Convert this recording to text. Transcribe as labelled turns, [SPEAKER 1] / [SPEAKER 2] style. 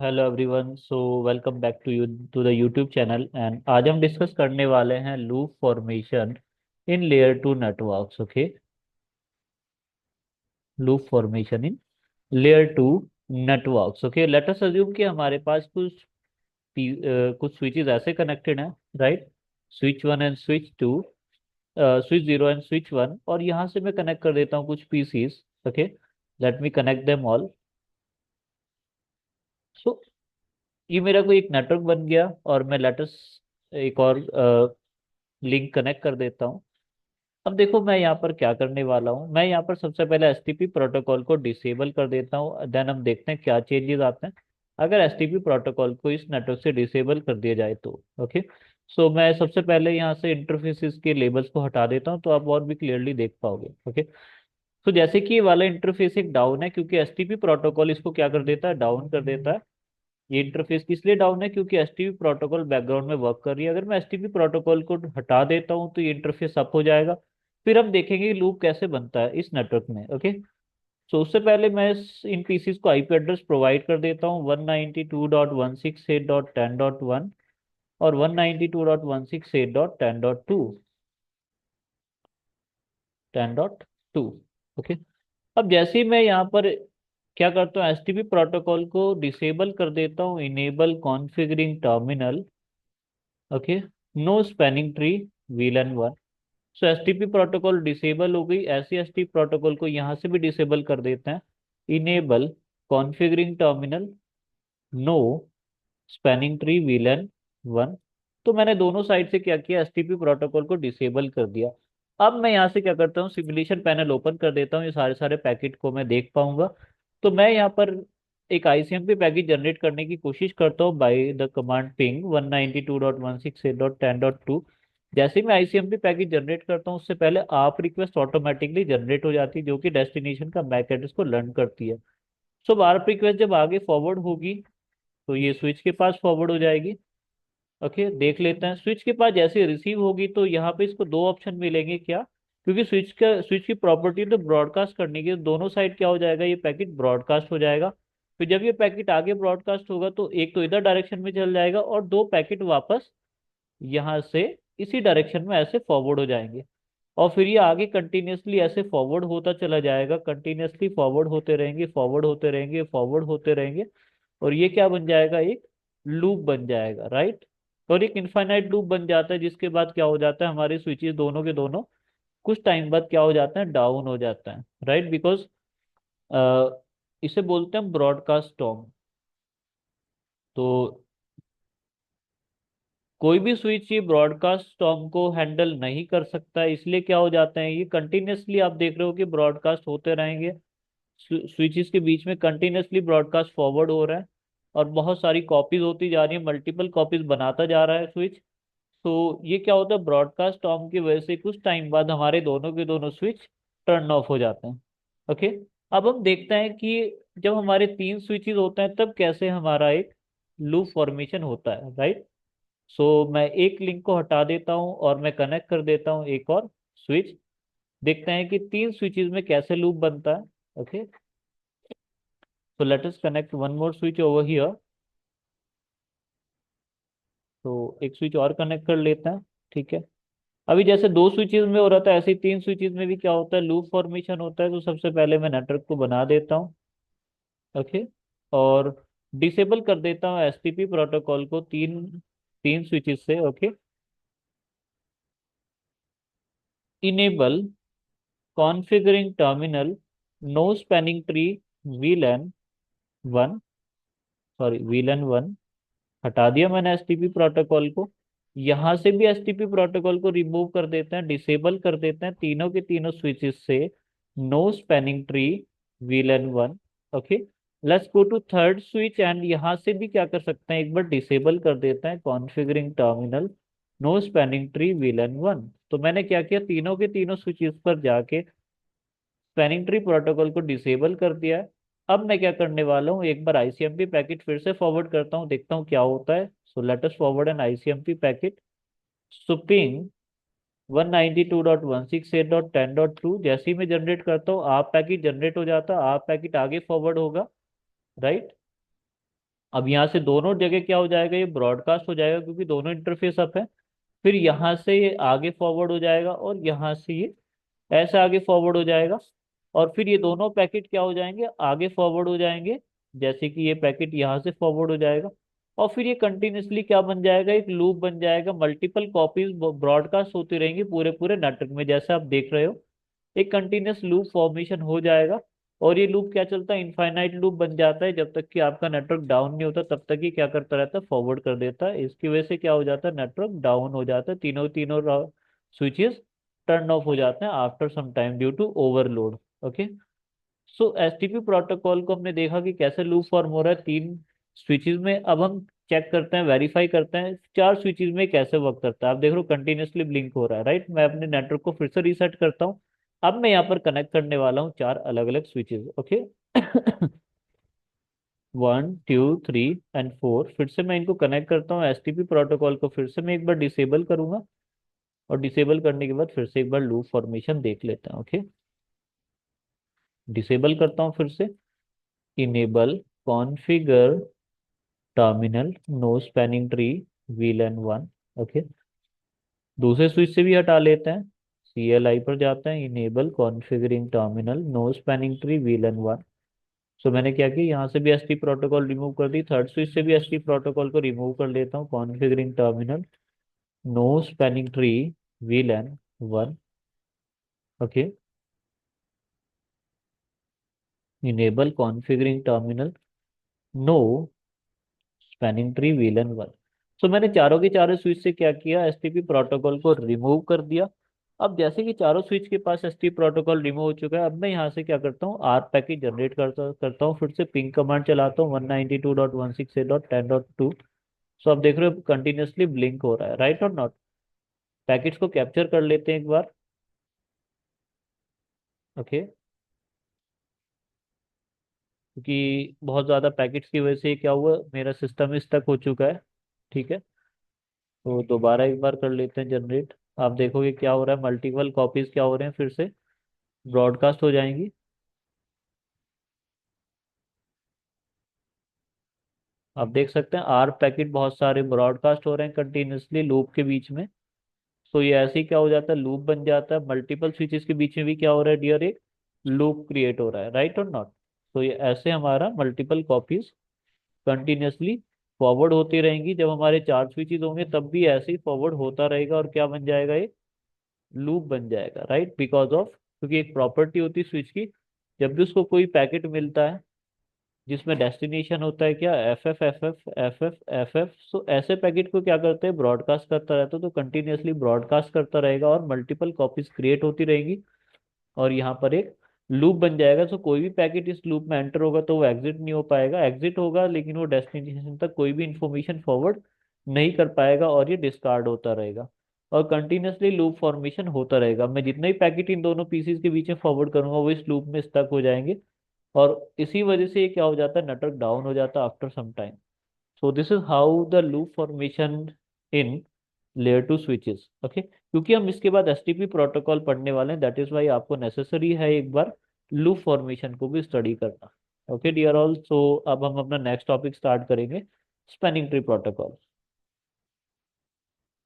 [SPEAKER 1] Hello everyone, so welcome back to the YouTube channel. And आज हम discuss करने वाले हैं loop formation in layer two networks. Okay, loop formation in layer two networks. Okay, let us assume कि हमारे पास कुछ switches ऐसे कनेक्टेड हैं, right? Switch one and switch two, switch zero and switch one, और यहाँ से मैं कनेक्ट कर देता हूँ कुछ PCs. Okay, let me connect them all. So ये मेरा कोई एक नेटवर्क बन गया, और मैं लेटस एक और लिंक कनेक्ट कर देता हूँ। अब देखो मैं यहाँ पर क्या करने वाला हूँ। मैं यहाँ पर सबसे पहले एसटीपी प्रोटोकॉल को डिसेबल कर देता हूँ, देन हम देखते हैं क्या चेंजेस आते हैं अगर एसटीपी प्रोटोकॉल को इस नेटवर्क से डिसेबल कर दिया जाए तो। ओके, सो मैं सबसे पहले यहाँ से इंटरफेसेस के लेबल्स को हटा देता हूँ, तो आप और भी क्लियरली देख पाओगे। ओके, तो जैसे कि ये वाला इंटरफेस एक डाउन है, क्योंकि एसटीपी प्रोटोकॉल इसको क्या कर देता है, डाउन कर देता है। ये इंटरफेस किस लिए डाउन है? क्योंकि एसटीपी प्रोटोकॉल बैकग्राउंड में वर्क कर रही है। अगर मैं एसटीपी प्रोटोकॉल को हटा देता हूँ तो ये इंटरफेस अप हो जाएगा। फिर हम देखेंगे कि लूप कैसे बनता है इस नेटवर्क में। ओके, सो उससे पहले मैं इन पीसीस को आईपी एड्रेस प्रोवाइड कर देता हूँ 192.168.10.1 और 192.168.10.2। 10.2। ओके, अब जैसे ही मैं यहाँ पर क्या करता हूँ, एसटीपी प्रोटोकॉल को डिसेबल कर देता हूँ, enable configuring terminal. Okay, no spanning tree VLAN one. So STP protocol disable हो गई। ऐसे एसटीपी प्रोटोकॉल को यहाँ से भी डिसेबल कर देते हैं, enable configuring terminal, no spanning tree VLAN one. तो मैंने दोनों साइड से क्या किया, एसटीपी प्रोटोकॉल को डिसेबल कर दिया। अब मैं यहाँ से क्या करता हूँ, सिमुलेशन पैनल ओपन कर देता हूँ, ये सारे सारे पैकेट को मैं देख पाऊंगा। तो मैं यहाँ पर एक आईसीएमपी पैकेज जनरेट करने की कोशिश करता हूँ बाय द कमांड पिंग 192.168.10.2। जैसे ही मैं आईसीएमपी पैकेज जनरेट करता हूँ, उससे पहले आप रिक्वेस्ट ऑटोमेटिकली जनरेट हो जाती है, जो कि डेस्टिनेशन का मैक एड्रेस को लर्न करती है। सो आप रिक्वेस्ट जब आगे फॉरवर्ड होगी तो ये स्विच के पास फॉरवर्ड हो जाएगी। ओके, देख लेते हैं स्विच के पास जैसे रिसीव होगी तो यहाँ पे इसको दो ऑप्शन मिलेंगे क्या, क्योंकि स्विच की प्रॉपर्टी तो ब्रॉडकास्ट करने की, दोनों साइड क्या हो जाएगा, ये पैकेट ब्रॉडकास्ट हो जाएगा। फिर जब ये पैकेट आगे ब्रॉडकास्ट होगा तो एक तो इधर डायरेक्शन में चल जाएगा, और दो पैकेट वापस यहाँ से इसी डायरेक्शन में ऐसे फॉरवर्ड हो जाएंगे। और फिर ये आगे कंटिन्यूसली ऐसे फॉरवर्ड होता चला जाएगा, कंटिन्यूसली फॉरवर्ड होते रहेंगे, फॉरवर्ड होते रहेंगे, फॉरवर्ड होते रहेंगे। और ये क्या बन जाएगा, एक लूप बन जाएगा, राइट? और एक इनफाइनाइट लूप बन जाता है, जिसके बाद क्या हो जाता है, हमारे स्विचेस दोनों के दोनों कुछ टाइम बाद क्या हो जाते हैं, डाउन हो जाता है, राइट? बिकॉज इसे बोलते हैं ब्रॉडकास्ट टर्म। तो कोई भी स्विच ये ब्रॉडकास्ट टर्म को हैंडल नहीं कर सकता है, इसलिए क्या हो जाता है, ये कंटिन्यूसली आप देख रहे हो कि ब्रॉडकास्ट होते रहेंगे। स्विचेस के बीच में कंटिन्यूसली ब्रॉडकास्ट फॉरवर्ड हो रहा है, और बहुत सारी कॉपीज होती जा रही है, मल्टीपल कॉपीज बनाता जा रहा है स्विच। तो ये क्या होता है, ब्रॉडकास्ट टर्म की वजह से कुछ टाइम बाद हमारे दोनों के दोनों स्विच टर्न ऑफ हो जाते हैं। ओके, अब हम देखते हैं कि जब हमारे तीन स्विचेस होते हैं तब कैसे हमारा एक लूप फॉर्मेशन होता है, राइट? सो मैं एक लिंक को हटा देता हूँ और मैं कनेक्ट कर देता हूँ एक और स्विच। देखते हैं कि तीन स्विचेस में कैसे लूप बनता है। Okay, so let us connect one more switch over here। तो एक स्विच और कनेक्ट कर लेते हैं, ठीक है। अभी जैसे दो स्विचेस में हो रहा था, ऐसे ही तीन स्विचेस में भी क्या होता है, लूप फॉर्मेशन होता है। तो सबसे पहले मैं नेटवर्क को बना देता हूँ। ओके, और डिसेबल कर देता हूँ एसटीपी प्रोटोकॉल को तीन तीन स्विचेस से। Okay, enable configuring terminal, no spanning tree VLAN one, sorry VLAN one. हटा दिया मैंने एसटीपी प्रोटोकॉल को। यहाँ से भी एसटीपी प्रोटोकॉल को रिमूव कर देते हैं, डिसेबल कर देते हैं तीनों के तीनों स्विचेस से, no spanning tree VLAN one. Okay, let's go to third switch, and यहाँ से भी क्या कर सकते हैं, एक बार डिसेबल कर देते हैं configuring terminal, no spanning tree VLAN one. तो मैंने क्या किया, तीनों के तीनों स्विचेस पर जाके स्पैनिंग ट्री प्रोटोकॉल को डिसेबल कर दिया है। अब मैं क्या करने वाला हूँ, एक बार आईसीएमपी पैकेट फिर से फॉरवर्ड करता हूँ, देखता हूँ क्या होता है। So let us forward an ICMP packet. So ping 192.168.10.2। जैसे ही मैं जनरेट करता हूँ, आप पैकेट जनरेट हो जाता है, आप पैकेट आगे फॉरवर्ड होगा, राइट? अब यहाँ से दोनों जगह क्या हो जाएगा, ये ब्रॉडकास्ट हो जाएगा क्योंकि दोनों इंटरफेस अप है। फिर यहाँ से ये आगे फॉरवर्ड हो जाएगा और यहाँ से ये ऐसे आगे फॉरवर्ड हो जाएगा। और फिर ये दोनों पैकेट क्या हो जाएंगे, आगे फॉरवर्ड हो जाएंगे, जैसे कि ये पैकेट यहाँ से फॉरवर्ड हो जाएगा। और फिर ये कंटिन्यूसली क्या बन जाएगा, एक लूप बन जाएगा, मल्टीपल कॉपीज ब्रॉडकास्ट होती रहेंगी पूरे पूरे नेटवर्क में, जैसे आप देख रहे हो एक कंटिन्यूस लूप फॉर्मेशन हो जाएगा। और ये लूप क्या चलता है, इनफाइनाइट लूप बन जाता है, जब तक कि आपका नेटवर्क डाउन नहीं होता तब तक ही क्या करता रहता है, फॉरवर्ड कर देता है। इसकी वजह से क्या हो जाता है, नेटवर्क डाउन हो जाता है, तीनों तीनों स्विचेस टर्न ऑफ हो जाते हैं after some time due to overload. Okay. So STP protocol को हमने देखा कि कैसे लूप फॉर्म हो रहा है तीन स्विचेस में। अब हम चेक करते हैं, वेरीफाई करते हैं चार स्विचेस में कैसे वर्क करता है। आप देख रहे हो कंटिन्यूसली ब्लिंक हो रहा है, राइट। मैं अपने नेटवर्क को फिर से रीसेट करता हूँ। अब मैं यहाँ पर कनेक्ट करने वाला हूँ चार अलग अलग स्विचेस। ओके। 1 2 3 एंड 4, फिर से मैं इनको कनेक्ट करता हूँ एसटीपी प्रोटोकॉल को, फिर से मैं एक बार डिसेबल करूंगा। और डिसेबल करने के बाद फिर से एक बार लूप फॉर्मेशन देख लेते हैं। ओके। डिसेबल करता हूँ फिर से, enable configure terminal no spanning tree VLAN 1। Okay. दूसरे स्विच से भी हटा लेते हैं, CLI पर जाते हैं, enable configuring terminal no spanning tree VLAN 1। So मैंने क्या किया, यहाँ से भी एसटी प्रोटोकॉल रिमूव कर दी, थर्ड स्विच से भी एसटी प्रोटोकॉल को रिमूव कर लेता हूँ, configuring terminal no spanning tree VLAN 1। Okay. Enable configuring terminal no spanning tree VLAN 1। So मैंने चारों के चारों स्विच से क्या किया, एसटीपी प्रोटोकॉल को रिमूव कर दिया। अब जैसे कि चारों स्विच के पास एसटीपी प्रोटोकॉल रिमूव हो चुका है, अब मैं यहाँ से क्या करता हूँ, आर पैकेट जनरेट करता करता हूँ, फिर से पिंग कमांड चलाता हूँ 192.168.10.2। सो आप देख रहे हो कंटिन्यूसली ब्लिंक हो रहा है, राइट और नॉट। पैकेट्स को कैप्चर कर लेते हैं एक बार। ओके। क्योंकि बहुत ज़्यादा पैकेट्स की वजह से क्या हुआ, मेरा सिस्टम स्टक हो चुका है। ठीक है। तो दोबारा एक बार कर लेते हैं जनरेट। आप देखोगे क्या हो रहा है, मल्टीपल कॉपीज क्या हो रहे हैं, फिर से ब्रॉडकास्ट हो जाएंगी। आप देख सकते हैं आर पैकेट बहुत सारे ब्रॉडकास्ट हो रहे हैं कंटिन्यूसली लूप के बीच में। तो ये ऐसे ही क्या हो जाता है, लूप बन जाता है, मल्टीपल स्विचेस के बीच में भी क्या हो रहा है डियर, एक लूप क्रिएट हो रहा है, राइट और नॉट। तो ये ऐसे हमारा मल्टीपल कॉपीज कंटिन्यूसली फॉरवर्ड होती रहेंगी, जब हमारे चार स्विचेस होंगे तब भी ऐसे ही फॉरवर्ड होता रहेगा, और क्या बन जाएगा, ये लूप बन जाएगा, राइट। बिकॉज ऑफ, क्योंकि एक प्रॉपर्टी होती है स्विच की, जब भी उसको कोई पैकेट मिलता है जिसमें डेस्टिनेशन होता है क्या, FF FF FF FF, सो ऐसे पैकेट को क्या करते हैं, ब्रॉडकास्ट करता रहता है, तो कंटिन्यूअसली ब्रॉडकास्ट करता रहेगा और मल्टीपल कॉपीज क्रिएट होती रहेंगी। और यहाँ पर एक लूप बन जाएगा। सो कोई भी पैकेट इस लूप में एंटर होगा तो वो एग्जिट नहीं हो पाएगा, एग्जिट होगा लेकिन वो डेस्टिनेशन तक कोई भी इंफॉर्मेशन फॉरवर्ड नहीं कर पाएगा, और ये डिस्कार्ड होता रहेगा। और कंटिन्यूसली लूप फॉर्मेशन होता रहेगा, मैं जितने ही पैकेट इन दोनों पीसीज के बीच में फॉरवर्ड करूंगा वो इस लूप में स्टक हो जाएंगे। और इसी वजह से ये क्या हो जाता है, नेटवर्क डाउन हो जाता है after some time. So this is how the loop formation in layer 2 switches. Okay. क्योंकि हम इसके बाद एसटीपी प्रोटोकॉल पढ़ने वाले हैं, दैट इज वाई आपको नेसेसरी है एक बार लूप फॉर्मेशन को भी स्टडी करना। ओके डियर ऑल, सो अब हम अपना नेक्स्ट टॉपिक स्टार्ट करेंगे, स्पैनिंग ट्री प्रोटोकॉल।